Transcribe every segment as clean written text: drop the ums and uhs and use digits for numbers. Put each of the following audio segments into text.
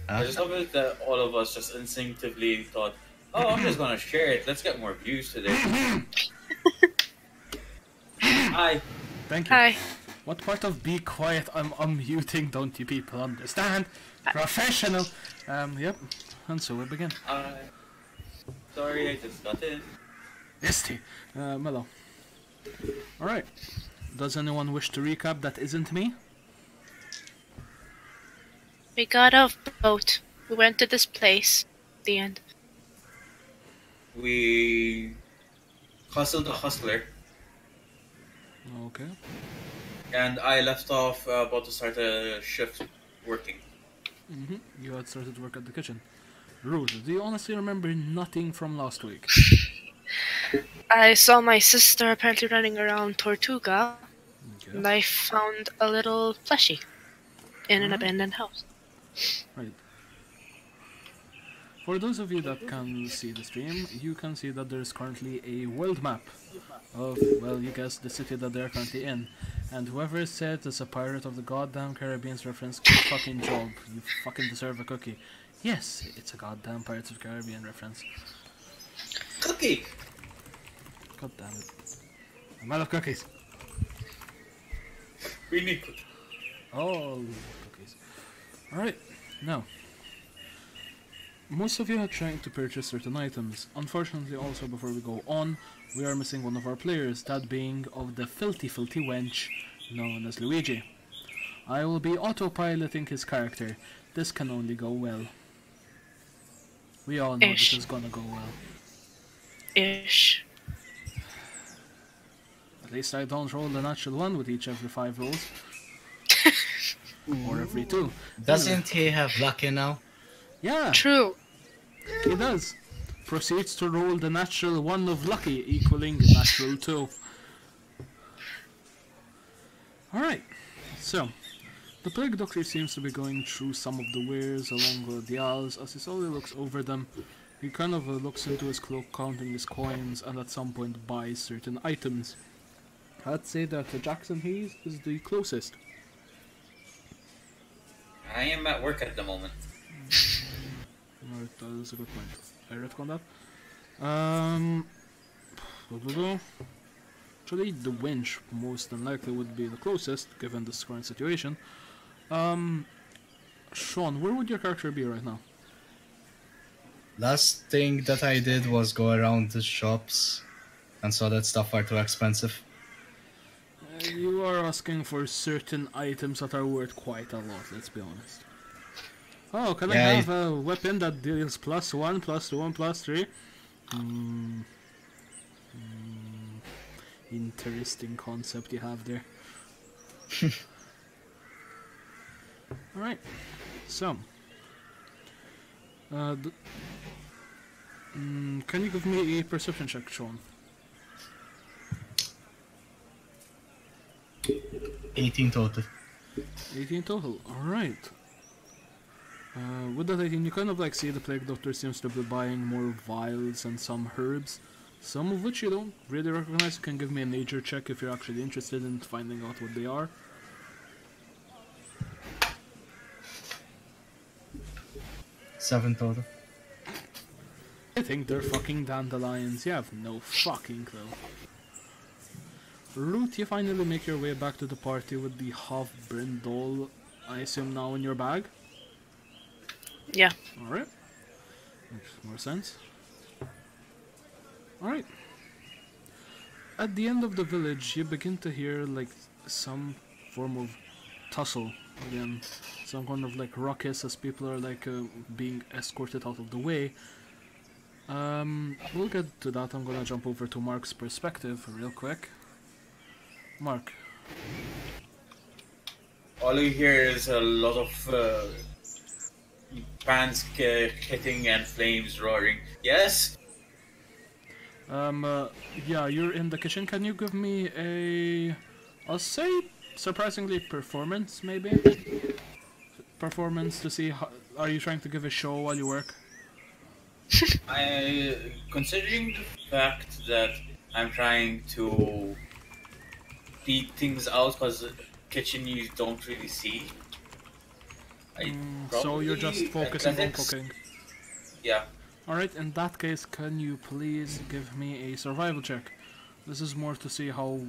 I just love it that all of us just instinctively thought, oh, I'm just gonna share it. Let's get more views today. Hi. Thank you. Hi. What part of be quiet I'm unmuting don't you people understand? Professional. Yep. And so we begin. Sorry, I just got in. Misty. Mellow. Alright. Does anyone wish to recap that isn't me? We got off boat. We went to this place. The end. We hustled a hustler, Okay. and I left off about to start a shift working. You had started work at the kitchen. Ruth, do you honestly remember nothing from last week? I saw my sister apparently running around Tortuga, Okay. and I found a little plushie in an abandoned house. Right. For those of you that can see the stream, you can see that there is currently a world map of, well, you guess, the city that they're currently in. And whoever said it's a Pirate of the Goddamn Caribbean's reference, good fucking job. You fucking deserve a cookie. Yes, it's a goddamn Pirates of the Caribbean reference. Cookie! God damn it. I'm out of cookies. We need cookie. All cookies. Alright, now. Most of you are trying to purchase certain items. Unfortunately, also before we go on, we are missing one of our players, that being of the filthy wench known as Luigi. I will be autopiloting his character. This can only go well. We all know this is gonna go well. Ish. At least I don't roll the natural one with each every 5 rolls. Or every 2. Doesn't he have lucky now? Yeah, True. he does. Proceeds to roll the natural 1 of lucky, equaling natural 2. Alright, so the Plague Doctor seems to be going through some of the wares along with the owls. As he slowly looks over them, he kind of looks into his cloak, counting his coins, and at some point buys certain items. I'd say that Jackson Hayes is the closest. I am at work at the moment. Alright, that is a good point. I retcon that. Actually, the winch most than likely would be the closest, given this current situation. Sean, where would your character be right now? Last thing that I did was go around the shops and saw that stuff are too expensive. You are asking for certain items that are worth quite a lot, let's be honest. Oh, can I have a weapon that deals +1, +2, and +3? Interesting concept you have there. Alright, so can you give me a perception check, Sean? 18 total. 18 total, alright. With that 18, you kind of like see the Plague Doctor seems to be buying more vials and some herbs, some of which you don't really recognize. You can give me a nature check if you're actually interested in finding out what they are. 7 total. I think they're fucking dandelions. You have no fucking clue. Root, you finally make your way back to the party with the half-burned doll, I assume now in your bag? Yeah. Alright. Makes more sense. Alright. At the end of the village, you begin to hear like some form of tussle again. Some kind of like ruckus as people are like being escorted out of the way. We'll get to that. I'm gonna jump over to Mark's perspective real quick. Mark. All you hear is a lot of pans hitting and flames roaring. Yes? Yeah, you're in the kitchen. Can you give me a... I'll say surprisingly performance, maybe? Performance to see how... Are you trying to give a show while you work? Considering the fact that I'm trying to beat things out because kitchen you don't really see, So you're just focusing athletics. on cooking. Yeah. Alright, in that case, can you please give me a survival check? This is more to see how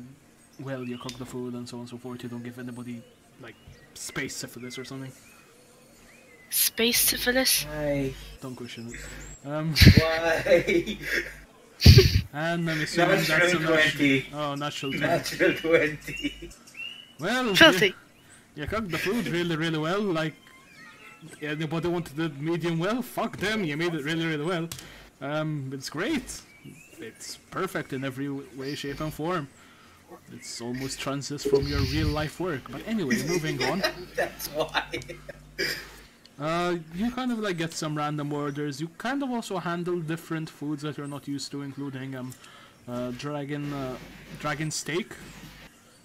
well you cook the food and so on and so forth. You don't give anybody, like, space syphilis or something. Space syphilis? Why? Don't question it. Why? And I'm assuming that's a Natural 20. Natural 20. Natural 20. Well, Filthy. you cooked the food really, really well. Like, anybody wanted it medium well? Fuck them, you made it really, really well. It's great. It's perfect in every way, shape, and form. It's almost transits from your real life work. But anyway, moving on. That's why. You kind of like get some random orders. You kind of also handle different foods that you're not used to, including dragon steak.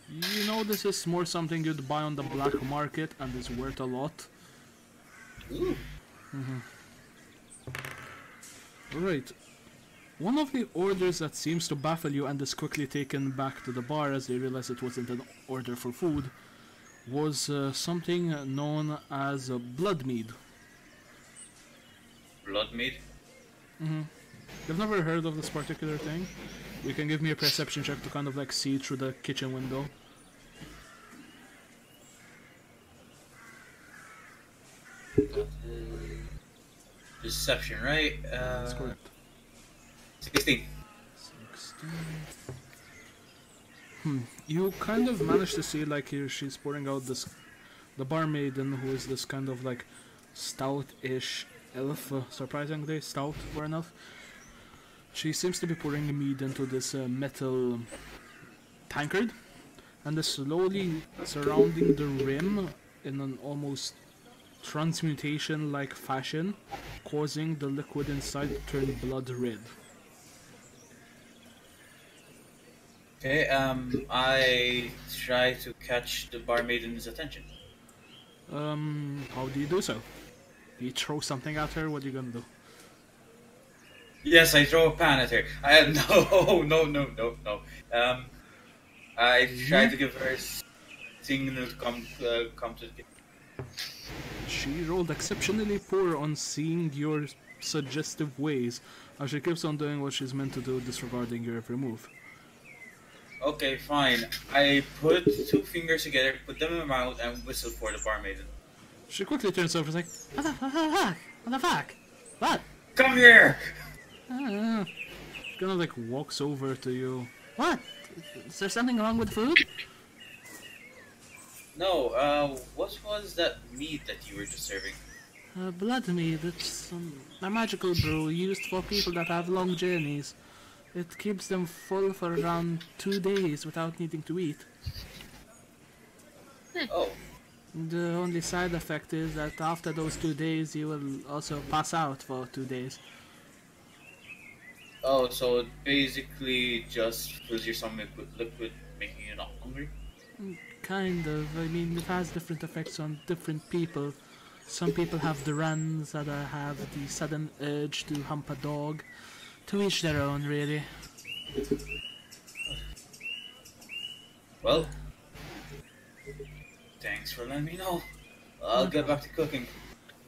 You know, this is more something you'd buy on the black market and is worth a lot. Ooh. Right. One of the orders that seems to baffle you and is quickly taken back to the bar as they realize it wasn't an order for food was something known as blood mead. Blood mead? You've never heard of this particular thing? You can give me a perception check to kind of like see through the kitchen window. Deception, right? That's correct. 16. 16. You kind of manage to see like here she's pouring out the barmaiden, who is this kind of like stout-ish elf, surprisingly stout for enough. She seems to be pouring mead into this metal tankard, and is slowly surrounding the rim in an almost transmutation-like fashion, causing the liquid inside to turn blood red. Okay, I try to catch the barmaiden's attention. How do you do so? You throw something at her, what are you gonna do? Yes, I throw a pan at her. No. I try to give her a signal to come to the kitchen. She rolled exceptionally poor on seeing your suggestive ways, as she keeps on doing what she's meant to do, disregarding your every move. Okay, fine. I put 2 fingers together, put them in my mouth, and whistle for the barmaiden. She quickly turns over and is like, What the fuck? What the fuck? What? Come here! She kind of like walks over to you. What? Is there something wrong with food? No, what was that meat that you were just serving? Blood mead. It's a magical brew used for people that have long journeys. It keeps them full for around 2 days without needing to eat. Oh. The only side effect is that after those 2 days you will also pass out for 2 days. Oh, so it basically just fills your stomach with liquid, making you not hungry? Kind of. I mean, it has different effects on different people. Some people have the runs, others have the sudden urge to hump a dog. To each their own, really. Well, thanks for letting me know. I'll get back to cooking.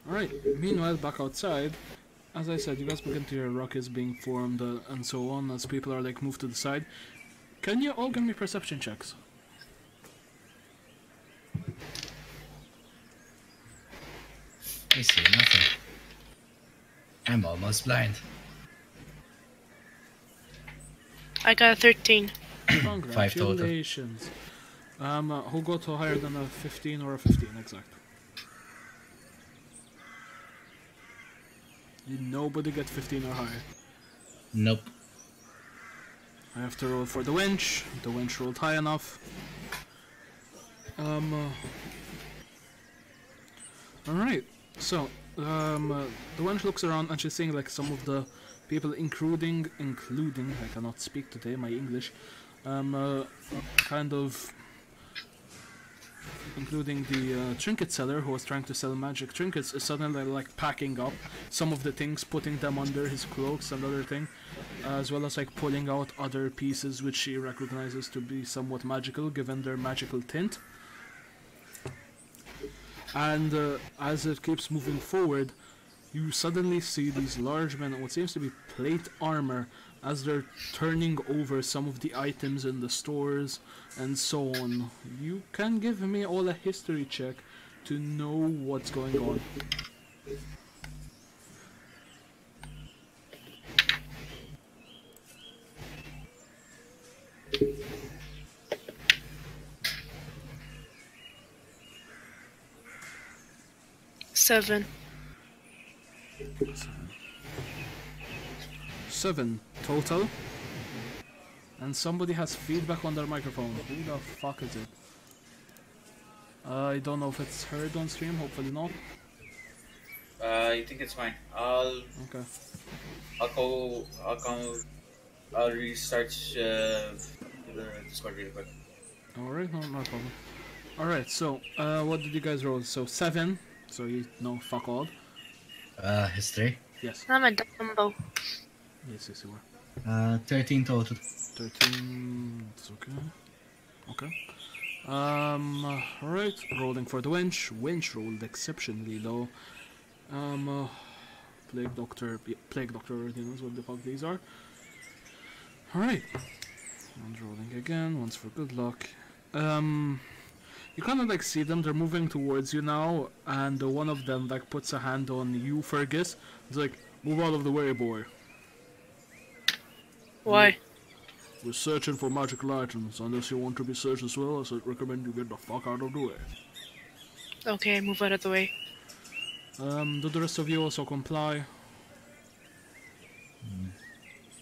Alright, meanwhile, back outside, as I said, you guys begin to hear rockets being formed and so on as people are like moved to the side. Can you all give me perception checks? I see nothing. I'm almost blind. I got a 13. Congratulations. Who got higher than a 15 or a 15 exact? Did nobody get 15 or higher? Nope. I have to roll for the winch. The winch rolled high enough. Alright, so, the wench looks around and she's seeing like some of the people, including, I cannot speak today, my English, kind of, including the trinket seller who was trying to sell magic trinkets, is suddenly like packing up some of the things, putting them under his cloaks and other thing, as well as like pulling out other pieces which she recognizes to be somewhat magical given their magical tint. And as it keeps moving forward, you suddenly see these large men in what seems to be plate armor as they're turning over some of the items in the stores and so on. You can give me all a history check to know what's going on. Seven. 7 total. And somebody has feedback on their microphone. Who the fuck is it? I don't know if it's heard on stream, hopefully not. I think it's fine. I'll restart the Discord really quick. Alright, no problem. Alright, so, what did you guys roll? So, 7, so you know, fuck all. History. Yes. I'm a Dumbo. Yes, you were. 13 total. 13, it's okay. Okay. Alright, rolling for the winch. Winch rolled exceptionally low. Plague Doctor, already knows what the fuck these are. Alright. And rolling again, once for good luck. You kind of like see them, they're moving towards you now, and one of them like puts a hand on you, Fergus. It's like, move out of the way, boy. Why? We're searching for magical items. Unless you want to be searched as well, I recommend you get the fuck out of the way. Okay, move out of the way. Do the rest of you also comply?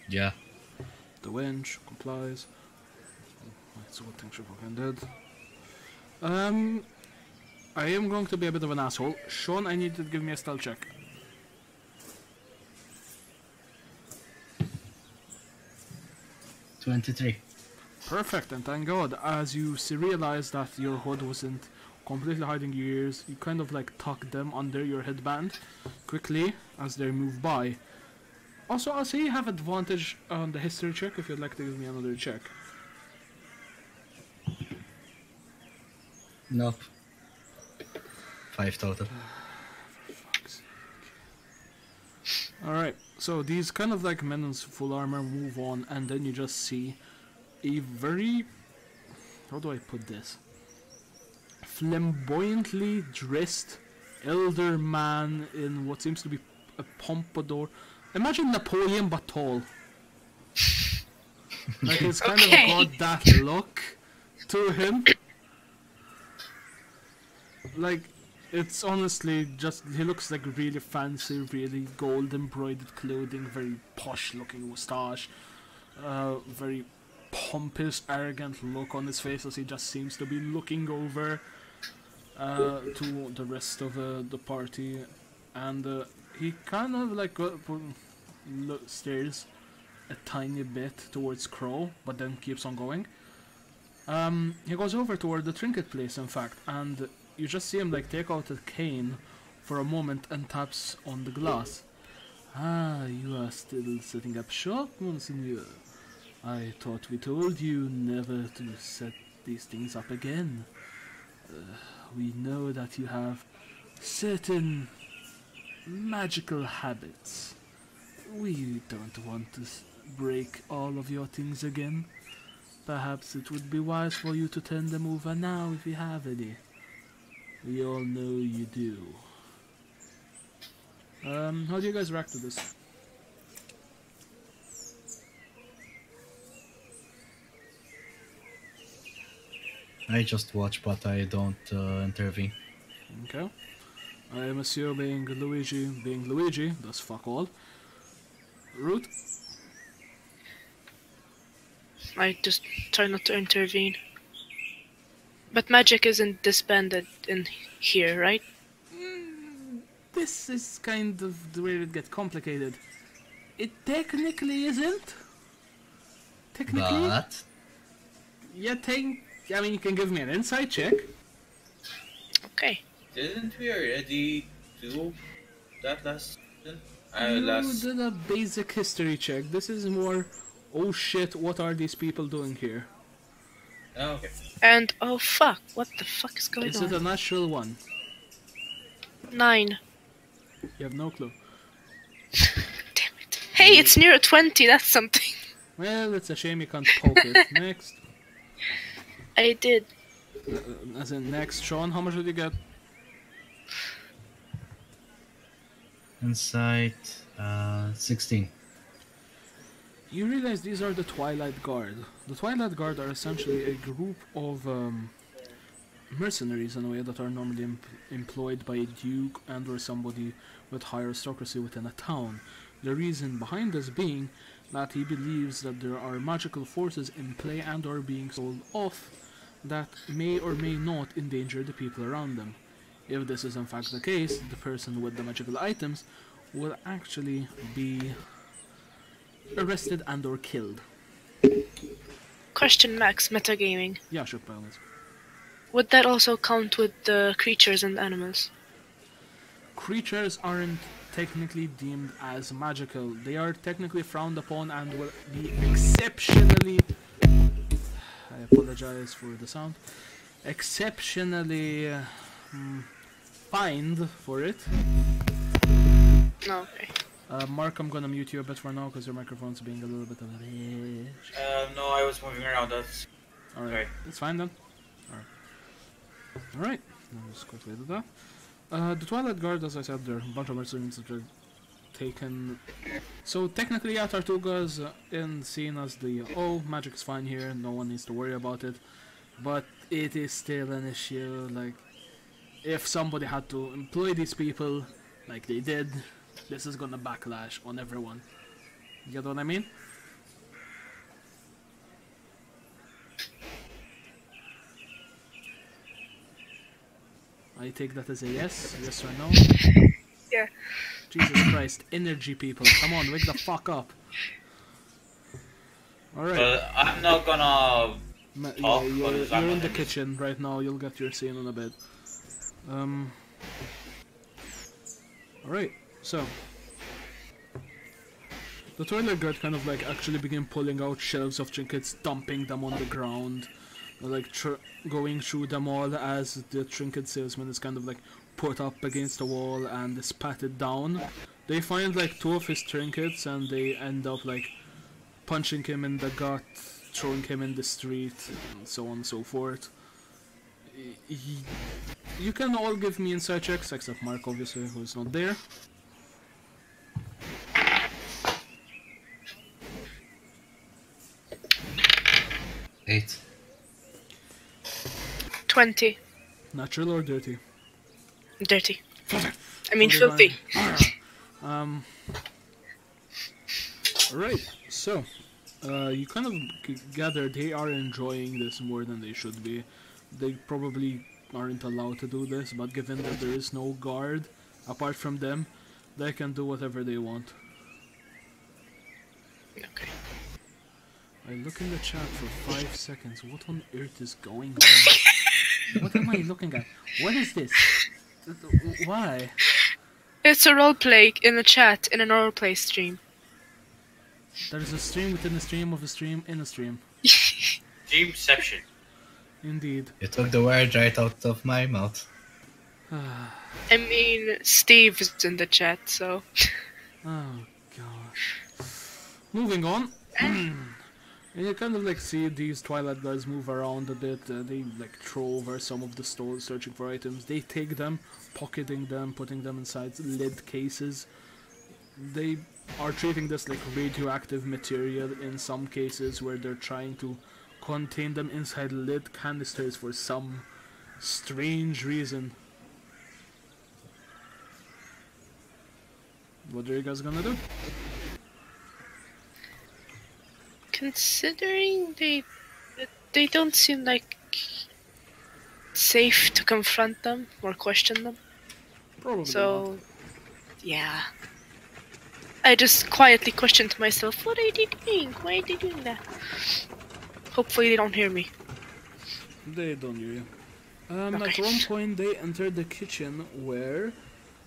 Yeah. The winch complies. That's a good thing she fucking did. I am going to be a bit of an asshole. Sean, I need you to give me a stealth check. 23. Perfect, and thank God. As you realize that your hood wasn't completely hiding your ears, you kind of like tuck them under your headband quickly as they move by. Also, I'll say you have advantage on the history check if you'd like to give me another check. Nope. 5 total. Alright, so these kind of like men in full armor move on, and then you just see a very, how do I put this, flamboyantly dressed elder man in what seems to be a pompadour. Imagine Napoleon but tall. Like it's kind of got that look to him. Like, it's honestly just, he looks like really fancy, really gold embroidered clothing, very posh looking moustache, very pompous, arrogant look on his face as he just seems to be looking over to the rest of the party, and he kind of like stares a tiny bit towards Crow, but then keeps on going. He goes over toward the trinket place, in fact, and you just see him like take out a cane for a moment and taps on the glass. Ah, you are still setting up shop, Monseigneur. I thought we told you never to set these things up again. We know that you have certain magical habits. We don't want to break all of your things again. Perhaps it would be wise for you to turn them over now if you have any. We all know you do. How do you guys react to this? I just watch, but I don't intervene. Okay. I am assuming Luigi being Luigi does fuck all. Root? I just try not to intervene. But magic isn't disbanded in here, right? This is kind of where it gets complicated. It technically isn't. Technically? But I mean, you can give me an insight check. Okay. Didn't we already do that last season? You did a basic history check. This is more, oh shit, what are these people doing here? Oh, okay. And oh fuck, what the fuck is going Is on? it a natural one? 9. You have no clue. Damn it. Hey, it's near a 20, that's something. Well, it's a shame you can't poke it. Next. I did. As in next, Sean, how much did you get? Insight, 16. You realize these are the Twilight Guard. The Twilight Guard are essentially a group of mercenaries in a way that are normally employed by a duke and or somebody with high aristocracy within a town. The reason behind this being that he believes that there are magical forces in play and or being sold off that may or may not endanger the people around them. If this is in fact the case, the person with the magical items will actually be arrested and or killed. Question Max, metagaming. Yeah, sure, by all means. Would that also count with the creatures and animals? Creatures aren't technically deemed as magical. They are technically frowned upon and will be exceptionally... I apologize for the sound. Exceptionally fined for it. No, okay. Mark, I'm gonna mute you a bit for now because your microphone's being a little bit of a bitch. No, I was moving around. That's Alright, okay. it's fine then. Alright, I'll just quickly do that. The Twilight Guard, as I said, there are a bunch of mercenaries that are taken. So technically, yeah, Tartuga's seen as the magic is fine here, no one needs to worry about it. But it is still an issue. Like, if somebody had to employ these people, like they did, this is gonna backlash on everyone. You get what I mean? I take that as a yes or no? Yeah. Jesus Christ, energy people, come on, wake the fuck up. Alright. But I'm not gonna talk. You're because I'm in the gonna- kitchen right now, you'll get your scene in a bit. Alright, so. The Twilight Guard kind of like actually begin pulling out shelves of trinkets, dumping them on the ground. Like going through them all as the trinket salesman is kind of like put up against the wall and is patted down. They find like 2 of his trinkets and they end up like punching him in the gut, throwing him in the street, and so on and so forth. You can all give me insight checks, except Mark obviously, who is not there. Eight. 20. Natural or dirty? Dirty. I mean filthy. Alright, so you kind of gather they are enjoying this more than they should be. They probably aren't allowed to do this, but given that there is no guard apart from them, they can do whatever they want. Okay. I look in the chat for 5 seconds. What on earth is going on? What am I looking at? What is this? Why? It's a roleplay in the chat, in a roleplay stream. There's a stream within a stream of a stream in a stream. Dreamception. Indeed. You took the word right out of my mouth. I mean, Steve is in the chat, so... Oh god. Moving on. And you kind of like see these Twilight guys move around a bit. They like throw over some of the stores searching for items. They take them, pocketing them, putting them inside lid cases. They are treating this like radioactive material in some cases, where they're trying to contain them inside lid canisters for some strange reason. What are you guys gonna do? Considering they don't seem like safe to confront them or question them. Probably So, yeah. I just quietly question to myself, what are they doing? Why are they doing that? Hopefully they don't hear me. not. They don't hear you. At Okay. one point they enter the kitchen where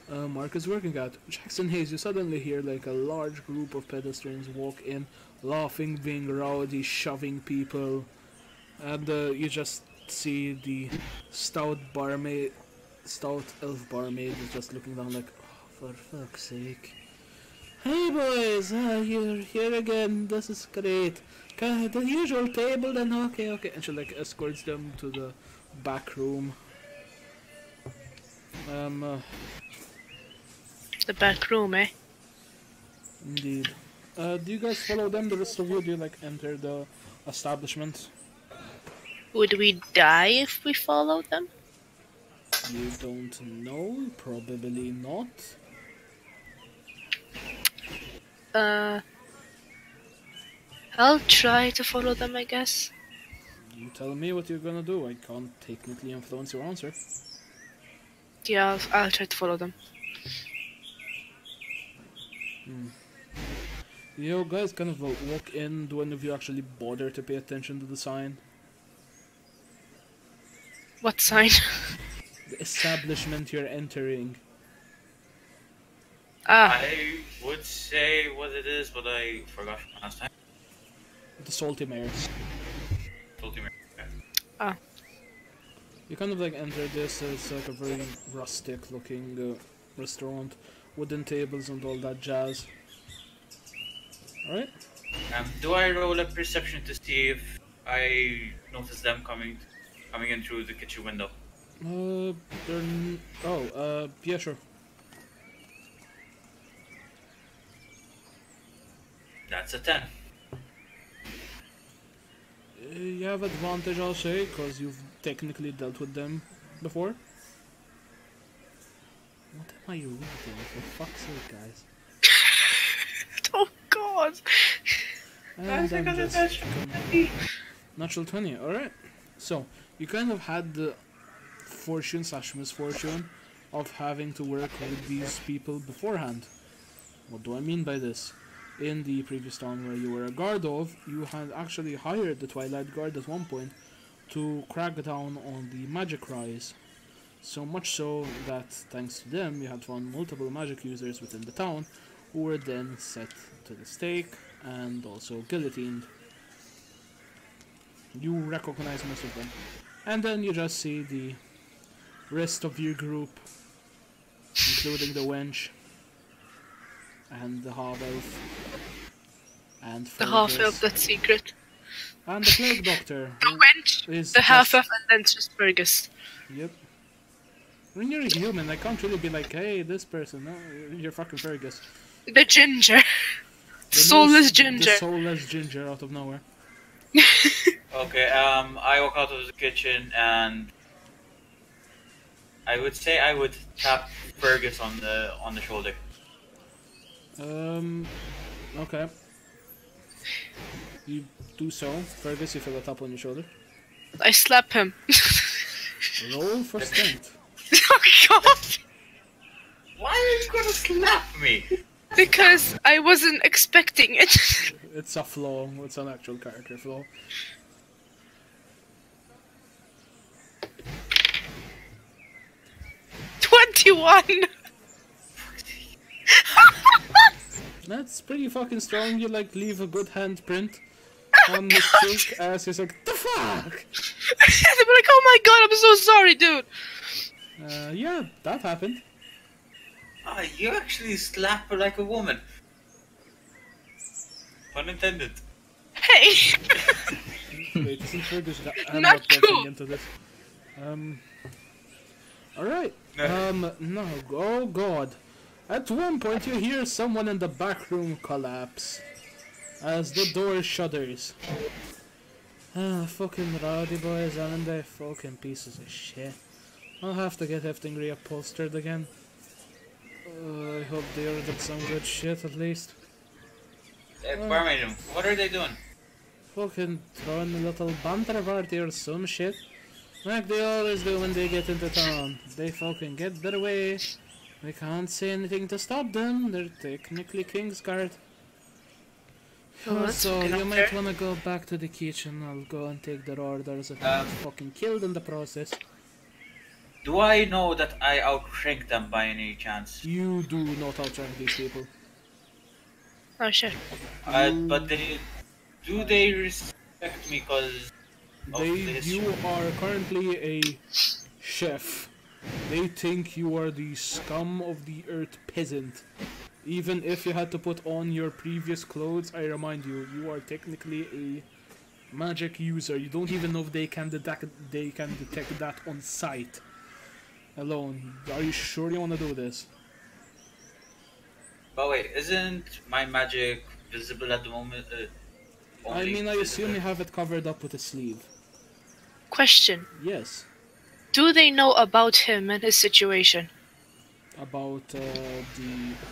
Mark is working at. Jackson Hayes, you suddenly hear like a large group of pedestrians walk in, laughing, being rowdy, shoving people, and you just see the stout barmaid stout elf barmaid is just looking down like, oh, for fuck's sake. Hey boys, you're here again, this is great. The usual table then, okay. And she like escorts them to the back room. The back room, eh? Indeed. Do you guys follow them, the rest of you? Do you like enter the establishment? Would we die if we followed them? You don't know? Probably not. I'll try to follow them, I guess. You tell me what you're gonna do. I can't technically influence your answer. Yeah, I'll try to follow them. You guys kind of walk in. Do any of you actually bother to pay attention to the sign? What sign? The establishment you're entering. I would say what it is, but I forgot from last time. The Salty Mares. Ultimate. You kind of like enter this. It's like a very rustic looking restaurant. Wooden tables and all that jazz. Alright? Do I roll a perception to see if I notice them coming in through the kitchen window? Yeah, sure. That's a 10. You have advantage, I'll say, because you've technically dealt with them before. What am I reading, for fuck's sake, guys? Oh god! And then just natural 20, alright. So, you kind of had the fortune/misfortune of having to work with these people beforehand. What do I mean by this? In the previous town where you were a guard of, you had actually hired the Twilight Guard at one point to crack down on the magic rise. So much so that, thanks to them, you had found multiple magic users within the town who were then set to the stake and also guillotined. You recognize most of them. And then you just see the rest of your group, including the wench and the half-elf and The half-elf that's secret. and the plague doctor. The wench, the half-elf, and then just Fergus. Yep. When you're a human, I can't really be like, hey, this person. No, you're fucking Fergus. The ginger. The Soulless ginger. The soulless ginger out of nowhere. Okay, I walk out of the kitchen and I would say I would tap Fergus on the shoulder. Okay. You do so. Fergus, you feel a tap on your shoulder. I slap him. Roll for strength. Oh god! Why are you gonna slap me? Because I wasn't expecting it. It's a flaw. It's an actual character flaw. $21! That's pretty fucking strong. You like leave a good handprint on his cheek as he's like, the fuck? They're like, oh my god, I'm so sorry, dude. Yeah, that happened. Ah, you actually slap her like a woman. Pun intended. Hey! Wait, isn't Fergus Not getting cool. into this? Alright. No. Oh god. At one point you hear someone in the back room collapse as the door shudders. Fucking rowdy boys, aren't they? Fucking pieces of shit. I'll have to get everything reupholstered again. I hope they ordered some good shit at least. Barmaid, what are they doing? Fucking throwing a little banter party or some shit. Like they always do when they get into town. They fucking get their way. We can't say anything to stop them. They're technically Kingsguard. Oh, that's So fucking you might unfair. wanna go back to the kitchen. I'll go and take their orders if I'm fucking killed in the process. Do I know that I outrank them by any chance? You do not outrank these people. Oh shit. But do they respect me because You are currently a chef They think you are the scum of the earth peasant. Even if you had to put on your previous clothes, I remind you, you are technically a magic user. You don't even know if they can detect that on sight alone. Are you sure you want to do this? But wait, isn't my magic visible at the moment? I Only mean, I assume visible? you have it covered up with a sleeve. Question. Yes. Do they know about him and his situation? About the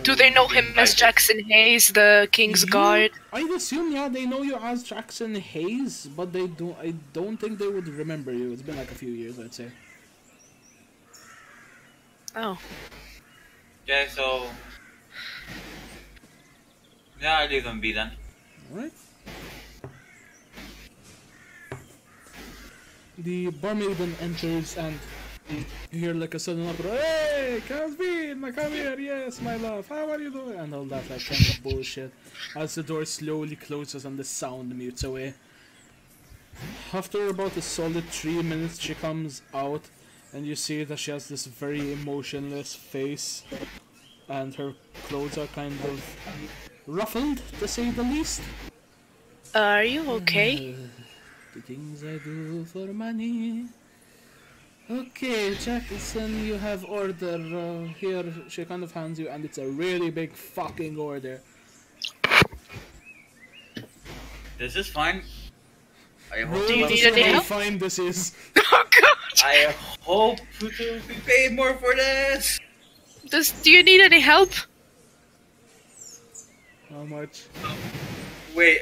Do they know him as Invited. Jackson Hayes, the King's Guard? I'd assume, yeah, they know you as Jackson Hayes, but they don't. I don't think they would remember you. It's been like a few years, I'd say. Oh. Yeah, so. Yeah, I leave them be then. Alright. The barmaiden enters and you hear like a sudden uproar. Hey, Calvin, come here. Yes, my love. How are you doing? And all that like kind of bullshit. As the door slowly closes and the sound mutes away. After about a solid 3 minutes, she comes out and you see that she has this very emotionless face. And her clothes are kind of ruffled, to say the least. Are you okay? The things I do for money. Okay, Jackson, you have order. Here, she kind of hands you, and it's a really big fucking order. This is fine. I hope. Do you Roll need to any see how help? fine this is. Oh god! I hope to be paid more for this. Do you need any help? How much? Wait,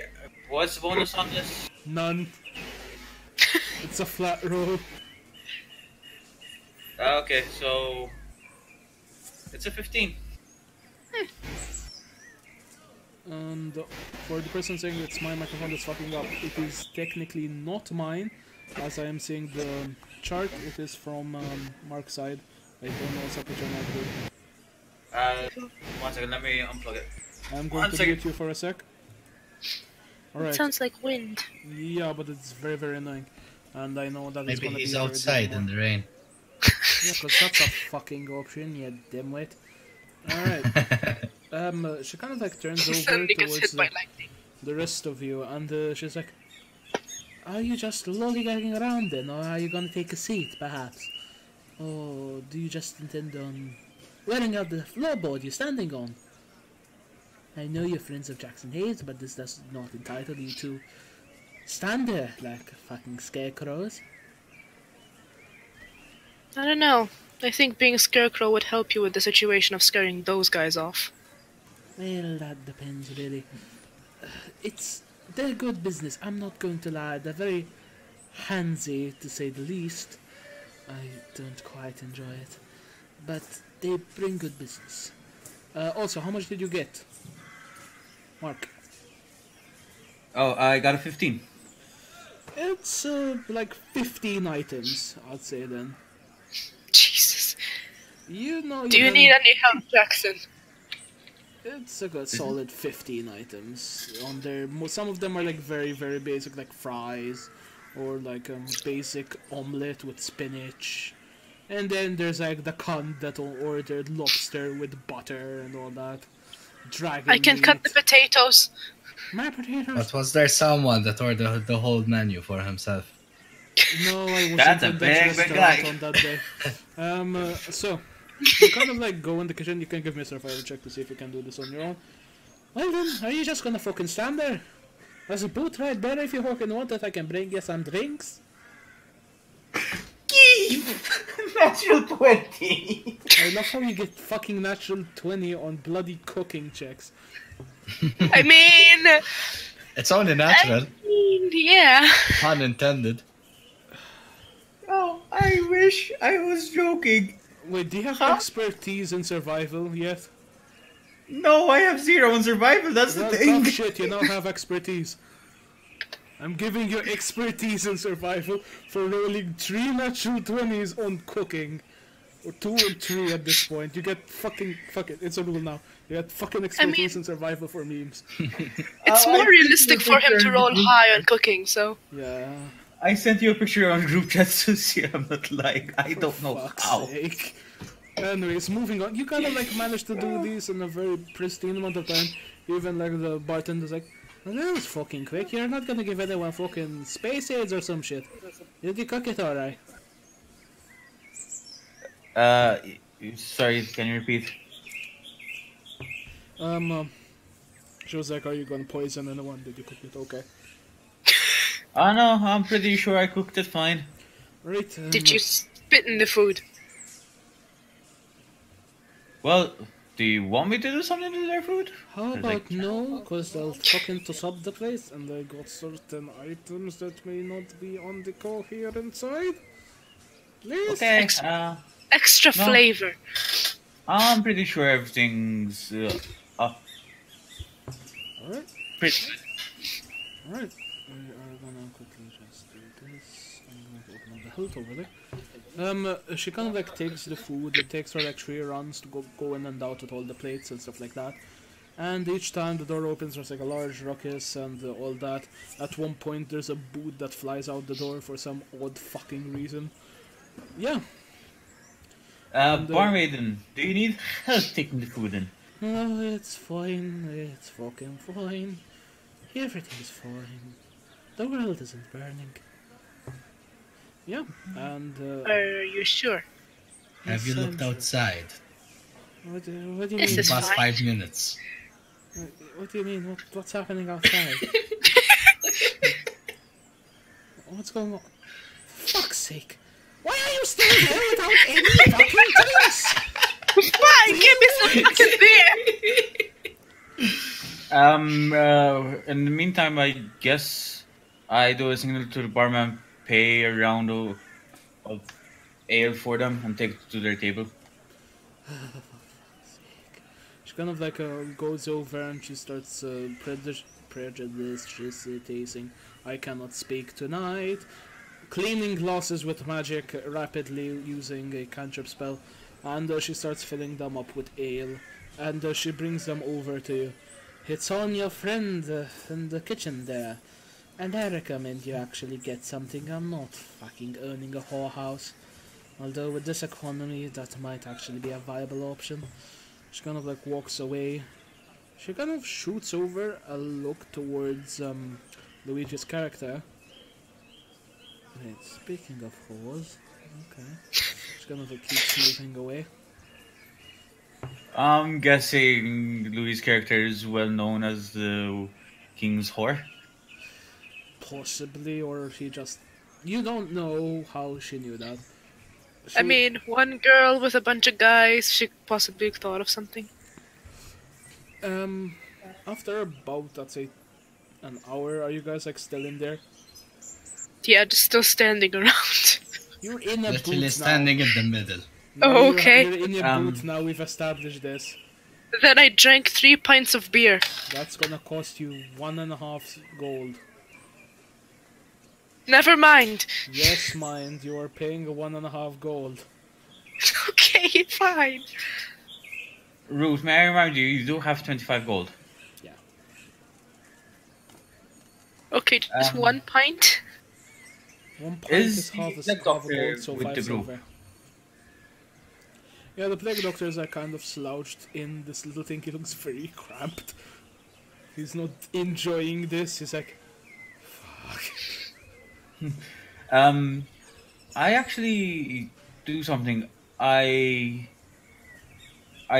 what's the bonus on this? None. It's a flat roll. Okay, so it's a 15. And for the person saying it's my microphone that's fucking up, it is technically not mine, as I am seeing the chart. It is from Mark's side. I don't know what's up with your mic, dude. 1 second, let me unplug it. I'm going One to second. mute you for a sec. It Alright. sounds like wind. Yeah, but it's very, very annoying. And I know that it's Maybe gonna he's be very outside in difficult. the rain. Yeah, because that's a fucking option, you dimwit. Alright. She kind of like turns over Suddenly gets towards hit by lightning. the rest of you, and she's like, are you just lollygagging around then, or are you gonna take a seat, perhaps? Or do you just intend on wearing out the floorboard you're standing on? I know you're friends of Jackson Hayes, but this does not entitle you to stand there like fucking scarecrows. I don't know. I think being a scarecrow would help you with the situation of scaring those guys off. Well, that depends, really. They're good business, I'm not going to lie. They're very handsy, to say the least. I don't quite enjoy it. But they bring good business. Also, how much did you get? Mark. Oh, I got a 15. It's like 15 items, I'd say then. Jesus. You know. Do you need any help, Jackson? It's a good solid 15 items on there. Some of them are like very, very basic, like fries, or like basic omelette with spinach. And then there's like the cunt that ordered lobster with butter and all that. Dragon I can cut the meat. potatoes. My potatoes. But was there someone that ordered the whole menu for himself? No, I wasn't That's a at that big, big restaurant guy. on that day. So you kind of like go in the kitchen. You can give me a survival check to see if you can do this on your own. Well then, are you just gonna fucking stand there? There's a booth right there if you fucking want it. I can bring you some drinks. Natural 20. I love how you get fucking natural 20 on bloody cooking checks. I mean, It's only natural, yeah. pun intended. Oh, I wish I was joking. Wait, do you have expertise in survival yet? No, I have 0 in survival, that's Well, the thing. tough shit, you now have expertise. I'm giving you expertise in survival for rolling 3 natural 20s on cooking. Or 2 and 3 at this point. You get fucking... Fuck it, it's a rule now. You get fucking expertise in survival for memes. It's more realistic for him to roll high on cooking, so. Yeah. I sent you a picture on group chat to see. I'm not lying. I don't know Fuck's how. sake. Anyways, moving on. You kind of like managed to do these in a very pristine amount of time. Even like the bartender's like, well, that was fucking quick. You're not gonna give anyone fucking space aids or some shit. Did you cook it alright? Sorry, can you repeat? She was like, are you gonna poison anyone? Did you cook it? Okay. Oh no, I'm pretty sure I cooked it fine. Right. Did you spit in the food? Well, do you want me to do something to their food? How It's about like- no? Because they'll fucking toss up the place and they got certain items that may not be on the call here inside. Please? Okay, Extra No. flavor. I'm pretty sure everything's up. Alright, Pretty. alright. We are gonna quickly just do this. I'm going to open up the health over there. She kind of like takes the food. It takes her like 3 runs to go in and out with all the plates and stuff like that. And each time the door opens, there's like a large ruckus and all that. At one point, there's a boot that flies out the door for some odd fucking reason. Yeah. Barmaiden, do you need help taking the food in? Oh, it's fine. It's fucking fine. Everything's fine. The world isn't burning. Yeah, and Are you sure? Have you looked outside? What do you This mean? is Past fine. 5 minutes. What do you mean? What's happening outside? What's going on? Fuck's sake! Why are you still here without any fucking drinks? Fine, give me some fucking beer! In the meantime, I guess I do a signal to the barman, pay a round of ale for them, and take it to their table. She kind of like goes over and she starts prejudicing. I cannot speak tonight. Cleaning glasses with magic rapidly using a cantrip spell, and she starts filling them up with ale, and she brings them over to you. It's on your friend in the kitchen there, and I recommend you actually get something. I'm not fucking owning a whorehouse, although with this economy that might actually be a viable option. She kind of like walks away. She kind of shoots over a look towards Luigi's character. Wait, speaking of whores, okay. She kind of like keeps moving away. I'm guessing Louis' character is well known as the King's Whore. Possibly, or she just... You don't know how she knew that. I mean, one girl with a bunch of guys, she possibly thought of something. After about, let's say, an hour, are you guys like still in there? Yeah, just still standing around. You're in a Literally booth standing in the middle. now. Oh, You're- okay. You're in your booth now, we've established this. Then I drank 3 pints of beer. That's gonna cost you 1.5 gold. Never mind. Yes, mind, you are paying 1.5 gold. Okay, fine. Ruth, may I remind you, you do have 25 gold. Okay, just 1 pint. 1 pint Is is half a the half a doctor gold, so with 5 the brew? silver. Yeah, the plague doctors are kind of slouched in this little thing. He looks very cramped. He's not enjoying this. He's like, fuck. I actually do something. I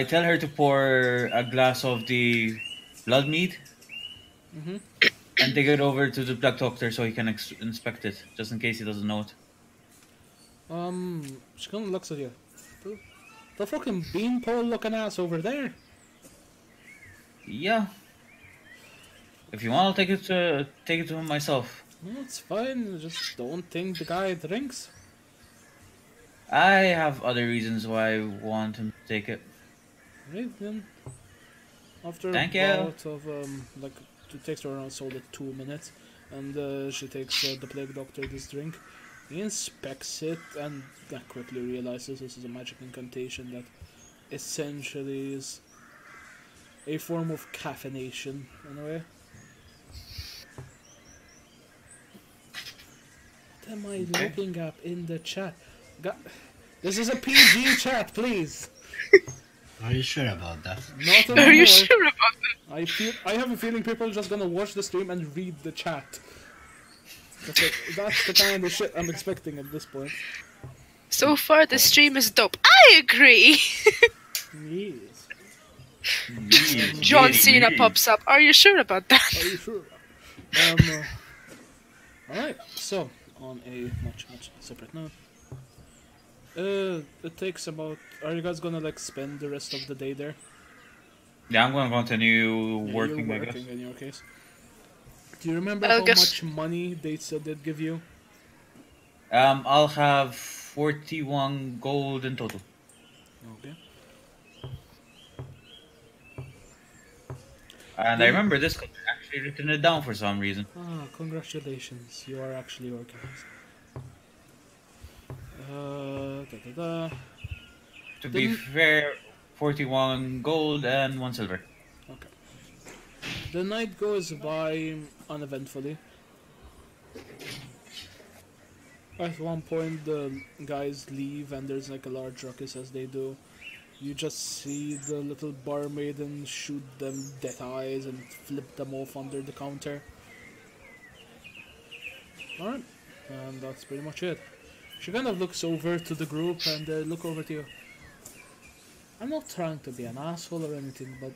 tell her to pour a glass of the blood mead Mhm. and take it over to the black doctor so he can inspect it, just in case he doesn't know it. She kind of looks at you. The fucking beanpole looking ass over there. Yeah. If you want, I'll take it to him myself. No, it's fine. Just don't think the guy drinks. I have other reasons why I want him to take it. Right then. After Thank you. about of like it takes her around solid 2 minutes, and she takes the plague doctor this drink. He inspects it and quickly realizes this is a magic incantation that essentially is a form of caffeination in a way. am I Okay. looking at in the chat? This is a PG chat, please. Are you sure about that? Not Are anymore. you sure about that? I have a feeling people are just gonna watch the stream and read the chat. That's the kind of shit I'm expecting at this point. So far, the stream is dope. I agree. Yes. John Cena pops up. Are you sure about that? Are you sure? Alright, so, on a much separate note. It takes about... Are you guys gonna, like, spend the rest of the day there? Yeah, I'm gonna continue Yeah, working, you're I guess. working in your case. Do you remember I'll how guess- much money they said they'd give you? I'll have 41 gold in total. Okay. And I remember this guy actually written it down for some reason. Ah, congratulations. You are actually organized. To be Then- fair, 41 gold and 1 silver. Okay. The night goes by uneventfully. At one point, the guys leave, and there's like a large ruckus as they do. You just see the little barmaiden shoot them death eyes and flip them off under the counter. Alright, and that's pretty much it. She kind of looks over to the group and look over to you. I'm not trying to be an asshole or anything, but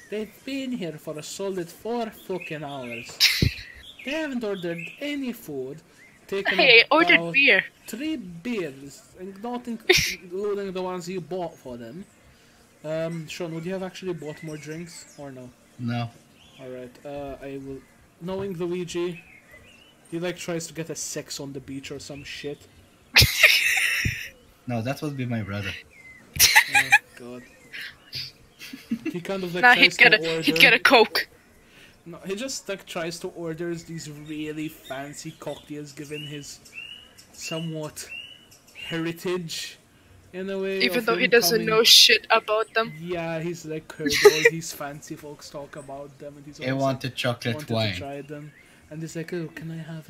they've been here for a solid 4 fucking hours. They haven't ordered any food. Taken Hey, I ordered about beer. 3 beers, and not including the ones you bought for them. Sean, would you have actually bought more drinks or no? No. Alright, I will. Knowing Luigi, he like tries to get a sex on the beach or some shit. No, that would be my brother. Oh god. He kind of like Nah, tries to order. he'd get a Coke. No, he just like tries to order these really fancy cocktails given his somewhat heritage in a way. Even of though he him doesn't coming- know shit about them. Yeah, he's like heard all these fancy folks talk about them, and he's I always wanted chocolate wanted wine. to try them. And he's like, oh, can I have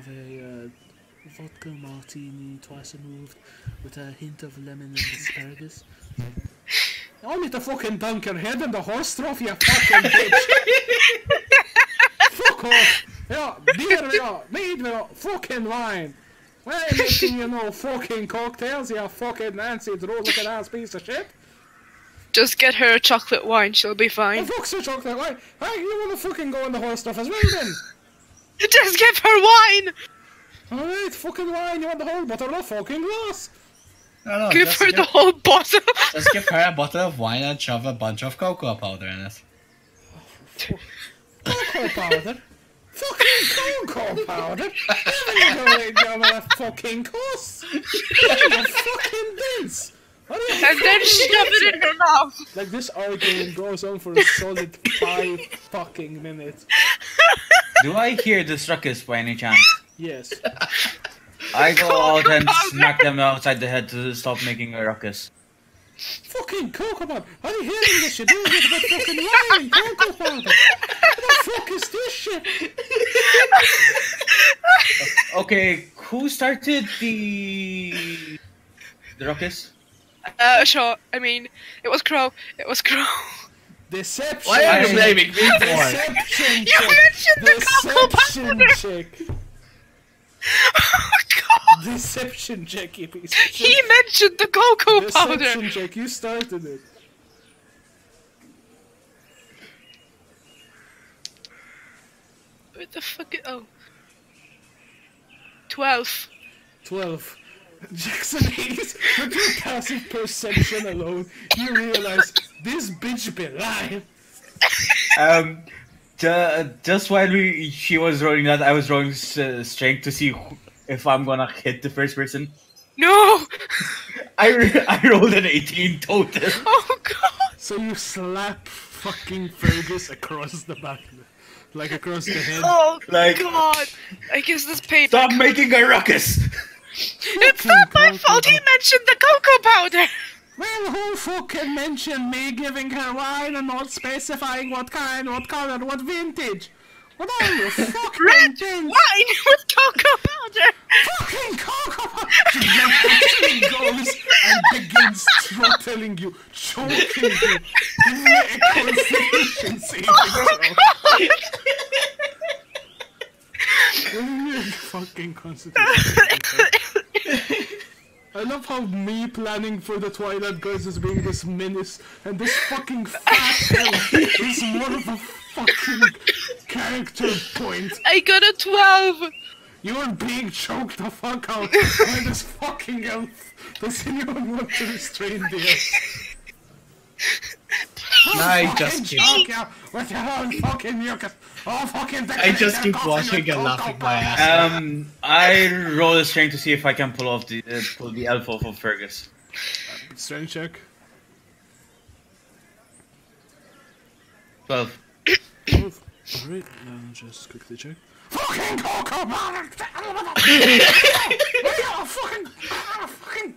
a vodka martini twice removed with a hint of lemon and asparagus? I'll need to fucking dunk your head in the horse trough, you fucking bitch! Fuck off! Yeah, beer, yeah, mead, yeah, fucking wine! Why are you making, fucking cocktails, you fucking Nancy Drew looking ass piece of shit? Just get her a chocolate wine, she'll be The fine. fuck's your chocolate wine? Hey, you wanna fucking go in the horse stuff as well then? Just give her wine! Alright, fucking wine, you want the whole bottle of fucking glass? No, Give her the whole bottle! just give her a bottle of wine and shove a bunch of cocoa powder in it. Cocoa powder? Fucking cocoa powder? Never go in there with a fucking cuss! You fucking dense! What are you And then shove it in her mouth! Like, this argument goes on for a solid 5 fucking minutes. Do I hear this ruckus by any chance? Yes. I go out and powder. smack them outside the head to stop making a ruckus. Fucking cocoa powder! Are you hearing this shit? You're about fucking wine and cocoa powder! What the fuck is this shit? Okay, who started the ruckus? Sure, I mean, it was Crow. It was Crow. Deception! Why are you I- blaming me for it? Deception You check! mentioned the cocoa Deception powder! check! Oh god! Deception check, you piece of He shit! mentioned the cocoa powder! Deception check, you started it. What the fuck? Oh. 12. 12. Jackson Hayes, with your passive perception alone, you realize this bitch be lying. Just while she was rolling that, I was rolling strength to see if I'm gonna hit the first person. No! I rolled an 18 total. Oh god! So you slap fucking Fergus across the back, like across the head. Oh Like- god! I guess this paid. Stop making a ruckus! It's not my fault he mentioned the cocoa powder! Well, who fucking mentioned me giving her wine and not specifying what kind, what color, what vintage? What are you, fucking Red James? wine with cocoa powder! Fucking cocoa powder! She actually goes and begins throttling you, choking you. Give me a constitution saving throw. Give me a fucking constitution saving throw. I love how me planning for the Twilight Guards as being this menace, and this fucking fat elf is more of a fucking character point. I got a 12! You're being choked the fuck out by this fucking elf. Does anyone want to restrain the elf? I just keep, Choke you with your own fucking mucus. Oh, fucking I just keep watching and laughing my ass off. I roll a strength to see if I can pull the elf off of Fergus. Strength check. 12. Alright, just quickly check. Fucking cocoa powder! I'll fucking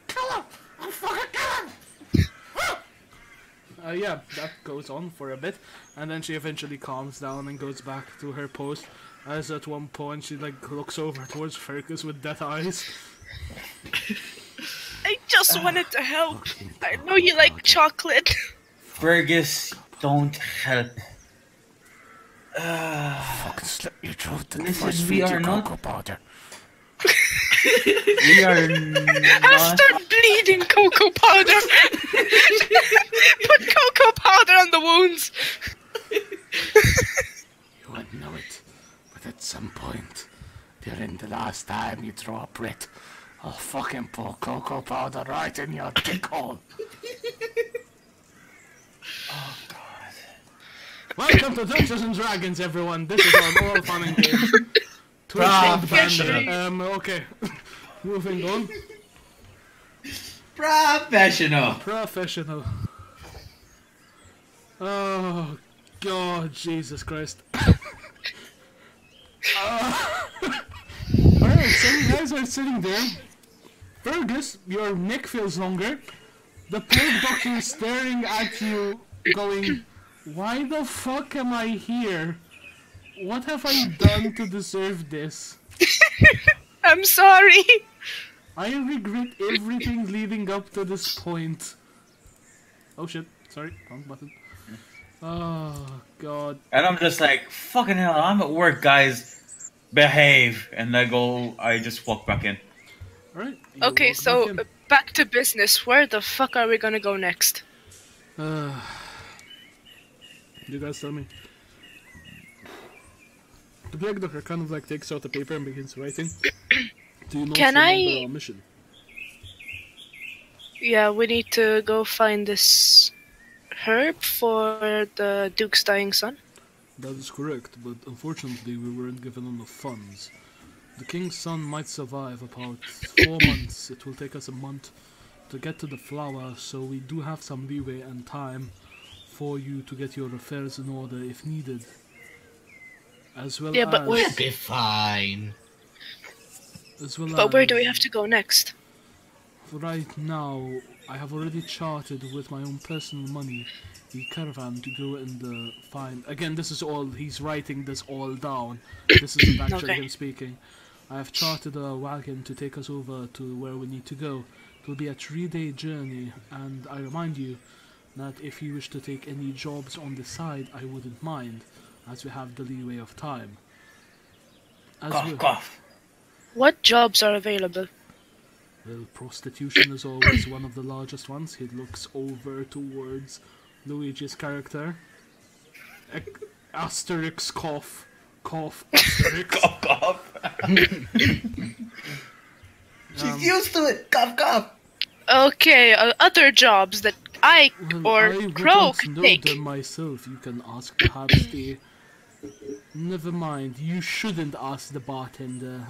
kill him! I'll fucking kill him! Yeah, that goes on for a bit, and then she eventually calms down and goes back to her post, as at one point she like looks over towards Fergus with death eyes. I just wanted to help. I know you like chocolate. Fergus, don't help. Fucking slit your throat and Listen, we are not. powder. We are I'll not. start bleeding cocoa powder. Put cocoa powder on the wounds. You wouldn't know it, but at some point, during the last time you throw a Brit, I'll fucking pour cocoa powder right in your dick hole. Oh God. Welcome to Dungeons and Dragons, everyone. This is our moral fun and games. Professional. Okay. Moving on. Professional. Professional. Oh, God, Jesus Christ. Alright, so you guys are sitting there. Fergus, your neck feels longer. The plague doctor is staring at you, going, why the fuck am I here? What have I done to deserve this? I'm sorry. I regret everything leading up to this point. Oh shit, sorry, wrong button. Oh god. And I'm just like, fucking hell, I'm at work, guys. Behave. And I just walk back in. Alright. Okay, so back to business. Where the fuck are we gonna go next? You guys tell me. The Black Doctor kind of like takes out the paper and begins writing. Do you not Can remember I- our mission? Yeah, we need to go find this herb for the Duke's dying son. That is correct, but unfortunately we weren't given enough funds. The King's son might survive about 4 months. It will take us a month to get to the flower, so we do have some leeway and time for you to get your affairs in order if needed. As well Yeah, but as... where- We'll be fine. As well But where do as- we have to go next? Right now, I have already charted with my own personal money the caravan to go in the find. Again, this is all, he's writing this all down. This isn't actually Okay. him speaking. I have charted a wagon to take us over to where we need to go. It will be a 3-day journey, and I remind you that if you wish to take any jobs on the side, I wouldn't mind, as we have the leeway of time. As Cough, well- cough. What jobs are available? Well, prostitution is always one of the largest ones. He looks over towards Luigi's character. Asterix cough. Cough. Asterix. Cough, cough. She's used to it. Cough, cough. Okay, other jobs that I Well, or I Crow wouldn't could know take. them myself. You can ask perhaps the... Never mind. You shouldn't ask the bartender.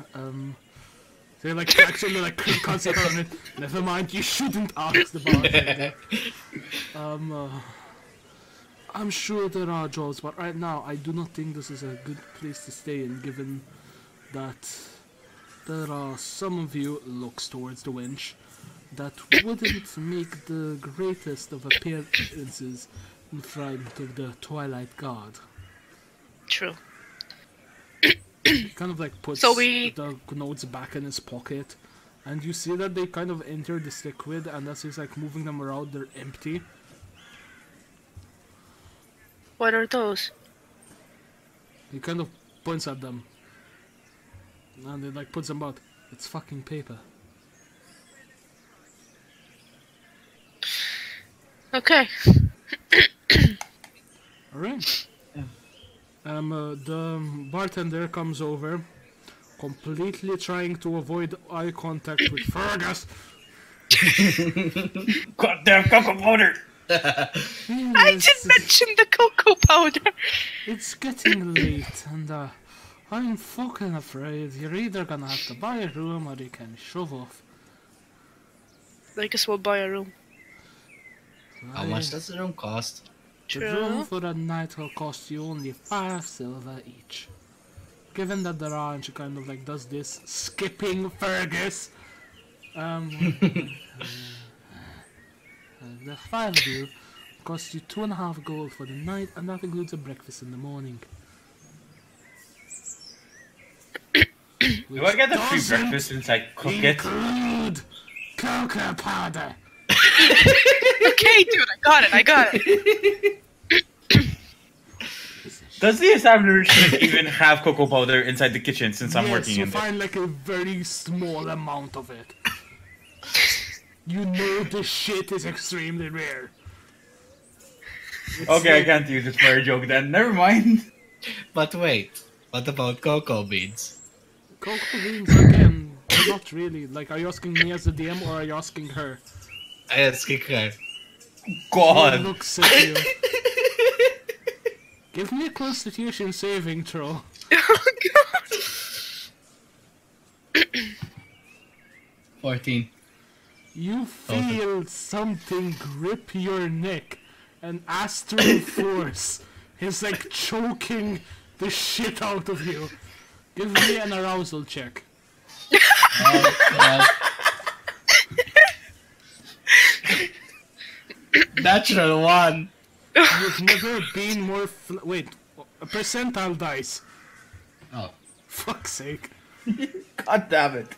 They like actually like concentrate on it. Never mind. You shouldn't ask the bartender. I'm sure there are jobs, but right now I do not think this is a good place to stay in, given that there are some of you, looks towards the wench, that wouldn't make the greatest of appearances in front of the Twilight Guard. True. He kind of like puts So we- the notes back in his pocket, and you see that they kind of enter this liquid, and as he's like moving them around, they're empty. What are those? He kind of points at them, and he like puts them out. It's fucking paper. Okay. Alright. The bartender comes over, completely trying to avoid eye contact with Fergus. Goddamn cocoa powder! I did mention the cocoa powder. It's getting late, and I'm fucking afraid you're either gonna have to buy a room or you can shove off. I guess we'll buy a room. How much does the room cost? The room True. for a night will cost you only 5 silver each. Given that the ranch kind of like does this, skipping Fergus, the 5 deal costs you 2.5 gold for the night, and that includes a breakfast in the morning. Do I get the free Doesn't breakfast since I cook it? include cocoa powder. Okay, dude, I got it. Does the establishment even have cocoa powder inside the kitchen since I'm Yes, working you in there? find like a very small amount of it. You know this shit is extremely rare. It's Okay, I like- can't use it for a joke then. Never mind. But wait, what about cocoa beans? Cocoa beans again, not really. Like, are you asking me as the DM or are you asking her? I ask her. She God. looks at you. Give me a constitution saving throw. Oh god. 14. You feel something grip your neck. An astral force is like choking the shit out of you. Give me an arousal check. Oh, God. Natural 1. You've never been more. Wait, a percentile dice. Oh. Fuck's sake. God damn it.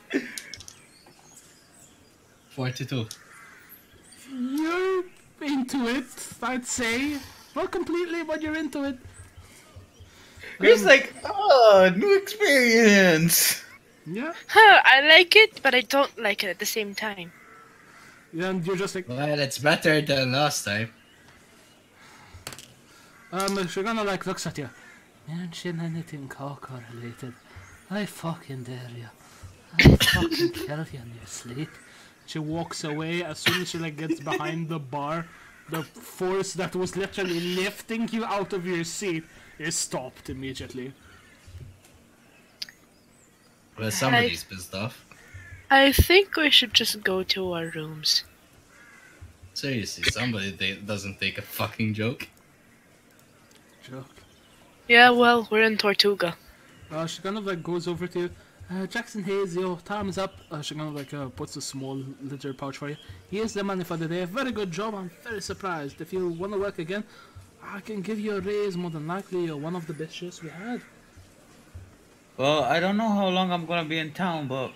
42. You're into it, I'd say. Not completely, but you're into it. It's like, oh, new experience. Yeah. Huh, I like it, but I don't like it at the same time. And you're just like, Well, it's better than last time. She gonna like looks at you. Mention anything cocoa related. I fucking dare you. I'll fucking kill you in your sleep. She walks away. As soon as she like gets behind the bar, the force that was literally lifting you out of your seat is stopped immediately. Well, somebody's pissed off. I think we should just go to our rooms. Seriously, somebody doesn't take a fucking joke. Joke. Yeah, well, we're in Tortuga. She kind of like goes over to you. Jackson Hayes, your time is up. She kind of like puts a small litter pouch for you. Here's the money for the day. Very good job. I'm very surprised. If you want to work again, I can give you a raise. More than likely, you're one of the best chefs we had. Well, I don't know how long I'm gonna be in town, but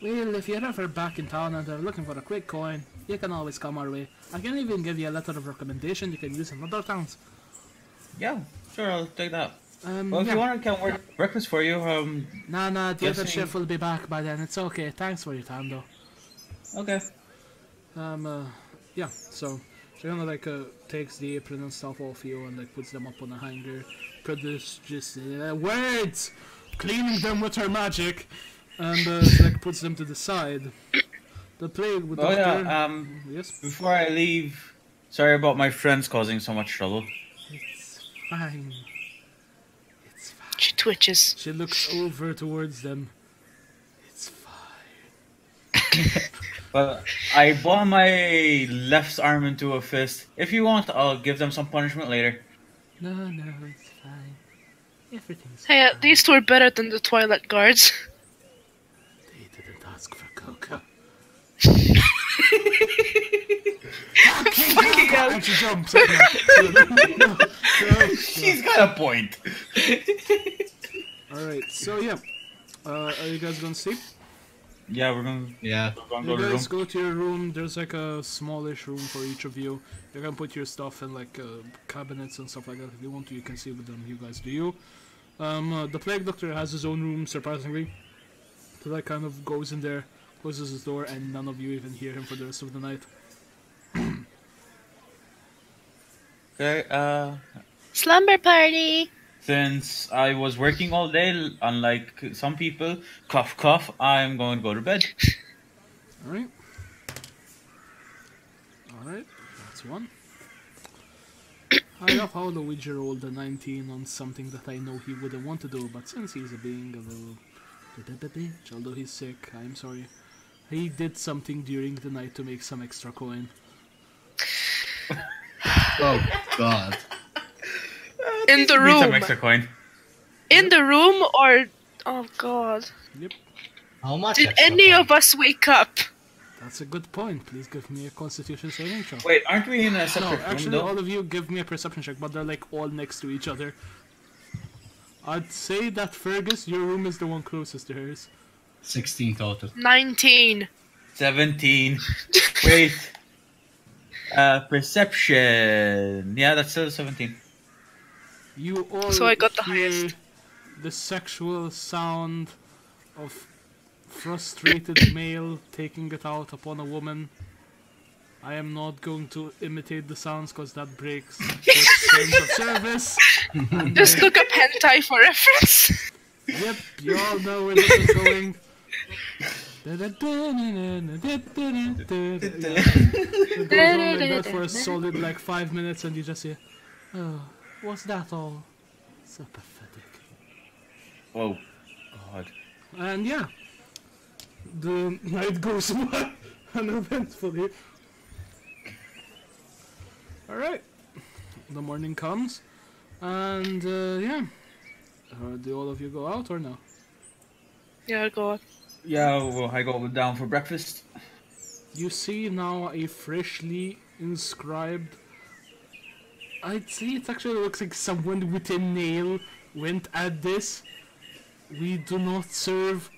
Well, if you're ever back in town and are looking for a quick coin, you can always come our way. I can even give you a letter of recommendation you can use in other towns. yeah, sure, I'll take that. Well, if Yeah. you want, I can work breakfast for you. Nah, the other Guessing- chef will be back by then. It's okay. Thanks for your time, though. Okay. Yeah, so she kind of like takes the apron and stuff off you and like puts them up on a hanger. Produce just words, cleaning them with her magic, and she, like puts them to the side. The plague with Oh Doctor. yeah. Yes, Before I leave, sorry about my friends causing so much trouble. it's fine. It's fine. She twitches. She looks over towards them. It's fine. But I bought my left arm into a fist. If you want, I'll give them some punishment later. No, it's fine. Everything's Hey, fine. these two are better than the Twilight guards. They didn't ask for cocoa. Fucking hell. And she jumps. No. She's got a point. Alright, so yeah. Are you guys gonna sleep? Yeah, we're gonna Yeah. go to You the room. guys go to your room. There's like a smallish room for each of you. You can put your stuff in like cabinets and stuff like that. If you want to, you can sleep with them. You guys do you. The Plague Doctor has his own room, surprisingly. So that kind of goes in there, closes his door, and none of you even hear him for the rest of the night. Okay, Slumber party. since I was working all day, unlike some people, cough cough, I'm going to go to bed. Alright. Alright, that's one. I love how Luigi rolled a 19 on something that I know he wouldn't want to do, but since he's being a little bitch, although he's sick, I'm sorry. He did something during the night to make some extra coin. Oh God. In the Need some room. extra coin. In the room or... Oh god. Yep, How much? Did extra any time? of us wake up? that's a good point. Please give me a Constitution saving throw. Wait, aren't we in a No, separate room actually, though? all of you give me a perception check, but they're like all next to each other. I'd say that Fergus, your room is the one closest to hers. 16 total. 19. 17. Wait. Perception. Yeah, that's still 17. You all So I got the hear highest. the sexual sound of frustrated male taking it out upon a woman. I am not going to imitate the sounds because that breaks the terms of service. Just look up hentai for reference. Yep, you all know where this is going. It goes on like that for a solid like 5 minutes and you just hear, oh, what's that all? So pathetic. Oh, God. And yeah, the night goes by uneventfully. Alright, the morning comes, and yeah. Do all of you go out or no? Yeah, go on. Yeah, well, I go down for breakfast. You see now a freshly inscribed. I'd say it actually looks like someone with a nail went at this. We do not serve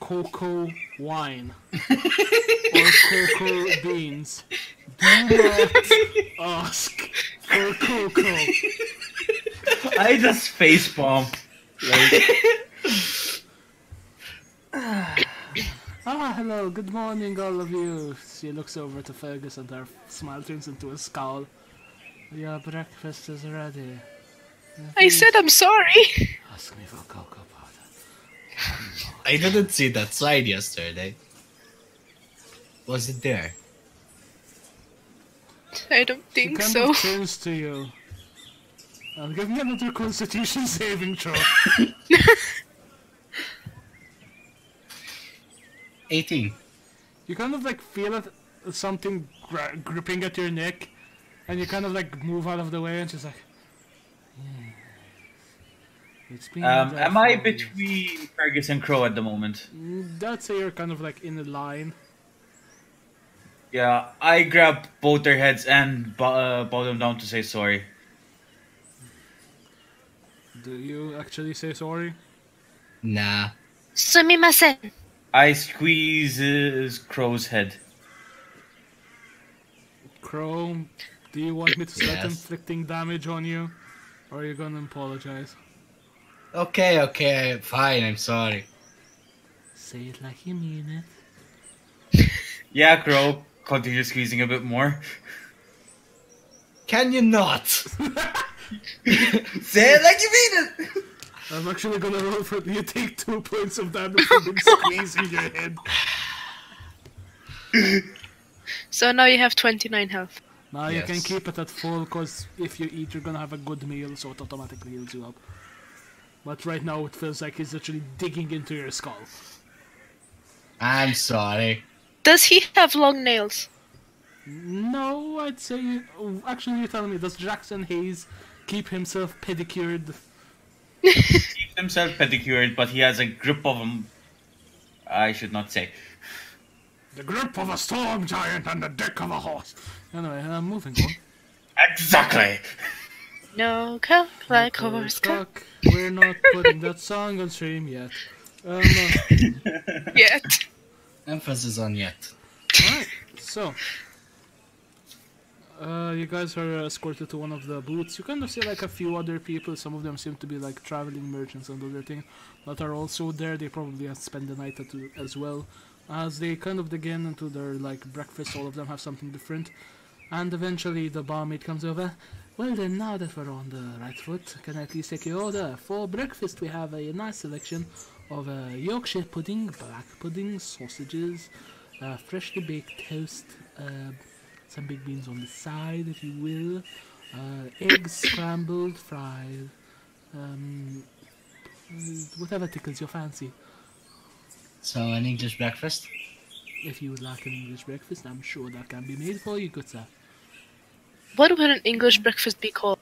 cocoa wine or cocoa beans. Do not ask for cocoa. I just facepalm. Like, Hello, good morning, all of you. She looks over to Fergus and her smile turns into a scowl. Your breakfast is ready. I said I'm sorry. Ask me for cocoa powder. I didn't see that sign yesterday. Was it there? I don't She think kind so. of turns to you. Give me another Constitution saving throw. 18. You kind of like feel it, something gripping at your neck, and you kind of like move out of the way, and she's like, "Yeah, it's been there am I for between Fergus and Crow at the moment? years." I'd say you're kind of like in a line. Yeah, I grab both their heads and bow them down to say sorry. Do you actually say sorry? Nah. Sumimasen. I squeeze Crow's head. Crow, do you want me to start Yes. inflicting damage on you? Or are you gonna apologize? Okay, fine, I'm sorry. Say it like you mean it. Yeah, Crow. Continue squeezing a bit more. Can you not? Say it like you mean it! I'm actually gonna roll for you. Take 2 points of damage for being squeezing your head. So now you have 29 health. Now you can Yes. keep it at full, because if you eat, you're gonna have a good meal, so it automatically heals you up. But right now, it feels like he's literally digging into your skull. I'm sorry. Does he have long nails? No, I'd say. Actually, you're telling me, does Jackson Hayes keep himself pedicured? Keeps himself pedicured, but he has a grip of him. I should not say. The grip of a storm giant and the dick of a horse. Anyway, moving on. Exactly! No cock like horse cock. We're not putting that song on stream yet. Yet. Emphasis on yet. Alright, so. You guys are escorted to one of the booths. You kind of see like a few other people. Some of them seem to be like traveling merchants and other things that are also there. They probably have spent the night as well. As they kind of dig in into their like breakfast, all of them have something different. And eventually the barmaid comes over. Well then, now that we're on the right foot, can I please take your order? For breakfast we have a nice selection of Yorkshire pudding, black pudding, sausages, freshly baked toast, some big beans on the side, if you will, eggs scrambled, fried, whatever tickles your fancy. So an English breakfast? If you would like an English breakfast, I'm sure that can be made for you, good sir. What would an English breakfast be called?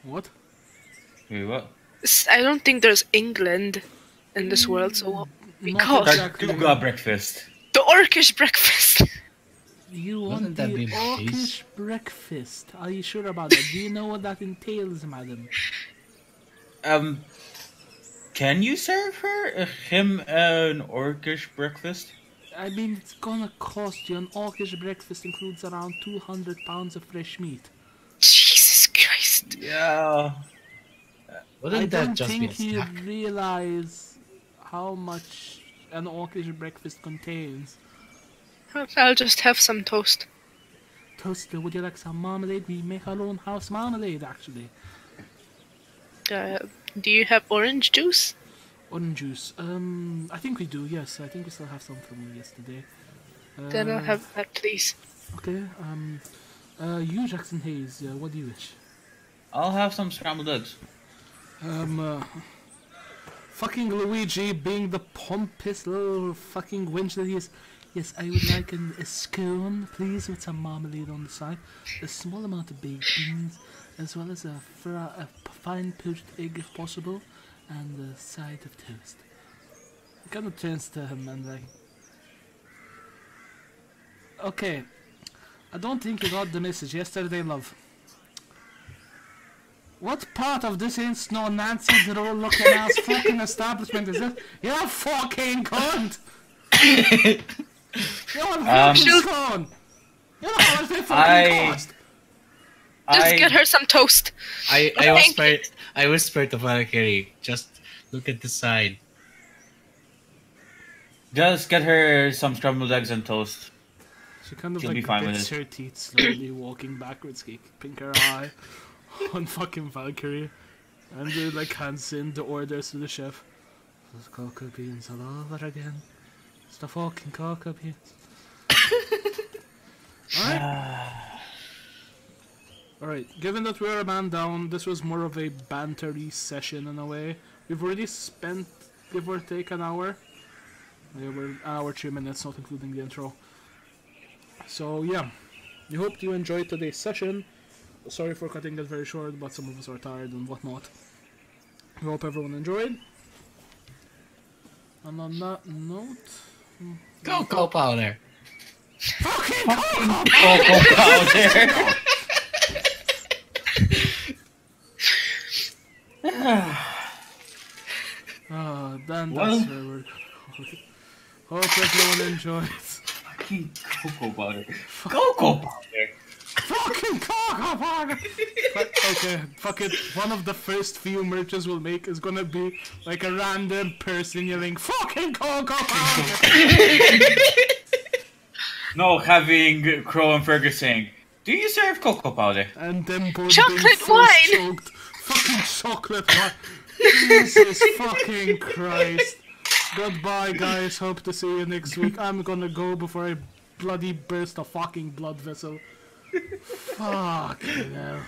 What? Wait, what? I don't think there's England in this world, so what would it be Not called? exactly. Tartuga breakfast. The Orcish breakfast. You Wouldn't want that the be Orcish nice? breakfast? Are you sure about that? Do you know what that entails, madam? Can you serve him an orcish breakfast? I mean, it's gonna cost you. An Orcish breakfast includes around 200 pounds of fresh meat. Jesus Christ. Yeah. Wouldn't I that don't just be a think you snack? realize how much an Orcish breakfast contains. I'll just have some toast. Toaster, would you like some marmalade? We make our own house marmalade, actually. Do you have orange juice? Orange juice. I think we do, yes. I think we still have some from yesterday. Then I'll have that, please. Okay, you, Jackson Hayes, what do you wish? I'll have some scrambled eggs. Fucking Luigi being the pompous little fucking wench that he is. Yes, I would like a scone, please, with some marmalade on the side, a small amount of baked beans, as well as a fine poached egg if possible, and a side of toast. He kind of turns to him and like, okay, I don't think you got the message yesterday, love. What part of this ain't no Nancy Drew looking ass fucking establishment is this? You fucking cunt! You're fucking scone! You know how much they fucking cost? Just get her some toast. I whispered to Valkyrie, just look at the side. Just get her some scrambled eggs and toast. She kind of She'll be like fine with bits it. her teeth slowly, walking backwards, keeping her eye on fucking Valkyrie. And they like hands in the orders to the chef. Those cocoa beans all over again. It's the fucking cocoa beans. Alright, given that we're a man down, this was more of a bantery session in a way. We've already spent, give or take, an hour. Yeah, we're an hour, 3 minutes, not including the intro. So yeah, we hope you enjoyed today's session. Sorry for cutting it very short, but some of us are tired and whatnot. We hope everyone enjoyed. And on that note... Cocoa powder! Fucking cocoa! Cocoa powder! Then Well- that's where we're going. Hope everyone enjoys. Fucking cocoa powder. Cocoa powder! Fucking cocoa powder! But, okay, fuck it. One of the first few merches we'll make is gonna be like a random person yelling, fucking cocoa powder! No, having Crow and Fergus saying, do you serve cocoa powder? And then both Chocolate being full wine! choked. Fucking chocolate wine! Jesus fucking Christ. Goodbye, guys. Hope to see you next week. I'm gonna go before I bloody burst a fucking blood vessel. Fuck, you know.